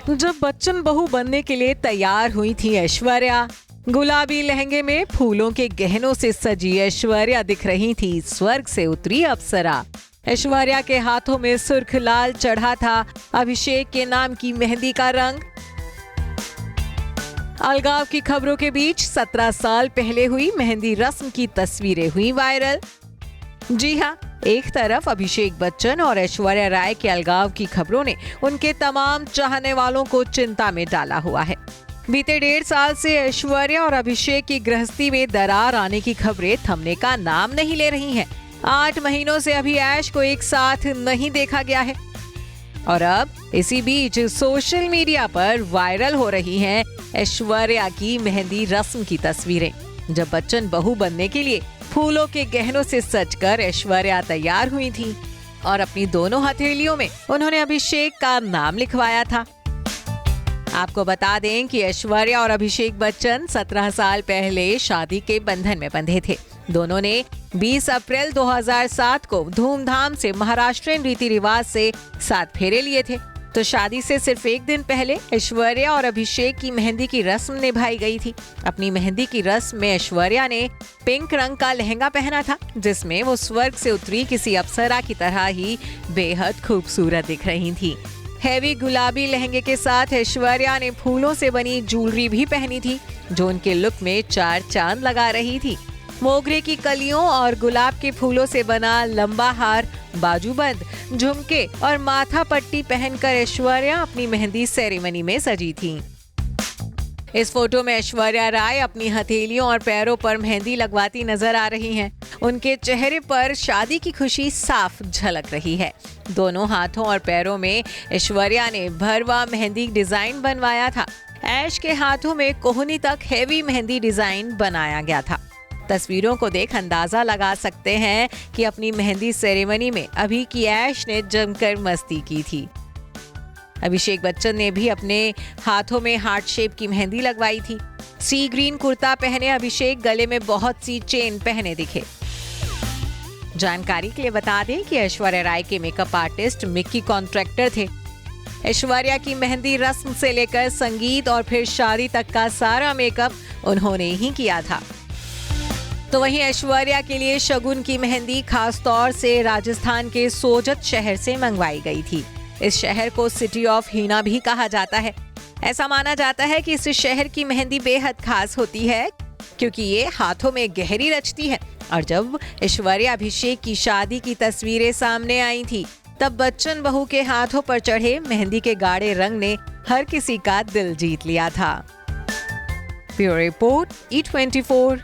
जब बच्चन बहू बनने के लिए तैयार हुई थी ऐश्वर्या, गुलाबी लहंगे में फूलों के गहनों से सजी ऐश्वर्या दिख रही थी स्वर्ग से उतरी अप्सरा। ऐश्वर्या के हाथों में सुर्ख लाल चढ़ा था अभिषेक के नाम की मेहंदी का रंग। अलगाव की खबरों के बीच 17 साल पहले हुई मेहंदी रस्म की तस्वीरें हुई वायरल। जी हाँ, एक तरफ अभिषेक बच्चन और ऐश्वर्या राय के अलगाव की खबरों ने उनके तमाम चाहने वालों को चिंता में डाला हुआ है। बीते 1.5 साल से ऐश्वर्या और अभिषेक की गृहस्थी में दरार आने की खबरें थमने का नाम नहीं ले रही हैं। 8 महीनों से अभी ऐश को एक साथ नहीं देखा गया है और अब इसी बीच सोशल मीडिया पर वायरल हो रही हैं ऐश्वर्या की मेहंदी रस्म की तस्वीरें। जब बच्चन बहू बनने के लिए फूलों के गहनों से सजकर ऐश्वर्या तैयार हुई थी और अपनी दोनों हथेलियों में उन्होंने अभिषेक का नाम लिखवाया था। आपको बता दें कि ऐश्वर्या और अभिषेक बच्चन 17 साल पहले शादी के बंधन में बंधे थे। दोनों ने 20 अप्रैल 2007 को धूमधाम से महाराष्ट्रीयन रीति रिवाज से 7 फेरे लिए थे। तो शादी से सिर्फ एक दिन पहले ऐश्वर्या और अभिषेक की मेहंदी की रस्म निभाई गई थी। अपनी मेहंदी की रस्म में ऐश्वर्या ने पिंक रंग का लहंगा पहना था, जिसमें वो स्वर्ग से उतरी किसी अप्सरा की तरह ही बेहद खूबसूरत दिख रही थी। हैवी गुलाबी लहंगे के साथ ऐश्वर्या ने फूलों से बनी ज्वेलरी भी पहनी थी, जो उनके लुक में 4 चांद लगा रही थी। मोगरे की कलियों और गुलाब के फूलों से बना लंबा हार, बाजूबंद, झुमके और माथा पट्टी पहनकर ऐश्वर्या अपनी मेहंदी सेरेमनी में सजी थी। इस फोटो में ऐश्वर्या राय अपनी हथेलियों और पैरों पर मेहंदी लगवाती नजर आ रही हैं। उनके चेहरे पर शादी की खुशी साफ झलक रही है। दोनों हाथों और पैरों में ऐश्वर्या ने भरवा मेहंदी डिजाइन बनवाया था। ऐश के हाथों में कोहनी तक हैवी मेहंदी डिजाइन बनाया गया था। तस्वीरों को देख अंदाजा लगा सकते हैं कि अपनी मेहंदी सेरेमनी में अभी की ऐश ने जमकर मस्ती की थी। अभिषेक बच्चन ने भी अपने हाथों में हार्ट शेप की मेहंदी लगवाई थी। सी ग्रीन कुर्ता पहने अभिषेक गले में बहुत सी चेन पहने दिखे। जानकारी के लिए बता दें कि ऐश्वर्या राय के मेकअप आर्टिस्ट मिक्की कॉन्ट्रैक्टर थे। ऐश्वर्या की मेहंदी रस्म से लेकर संगीत और फिर शादी तक का सारा मेकअप उन्होंने ही किया था। तो वहीं ऐश्वर्या के लिए शगुन की मेहंदी खास तौर से राजस्थान के सोजत शहर से मंगवाई गई थी। इस शहर को सिटी ऑफ हीना भी कहा जाता है। ऐसा माना जाता है कि इस शहर की मेहंदी बेहद खास होती है, क्योंकि ये हाथों में गहरी रचती है। और जब ऐश्वर्या अभिषेक की शादी की तस्वीरें सामने आई थी, तब बच्चन बहू के हाथों पर चढ़े मेहंदी के गाढ़े रंग ने हर किसी का दिल जीत लिया था। Bureau report, E24।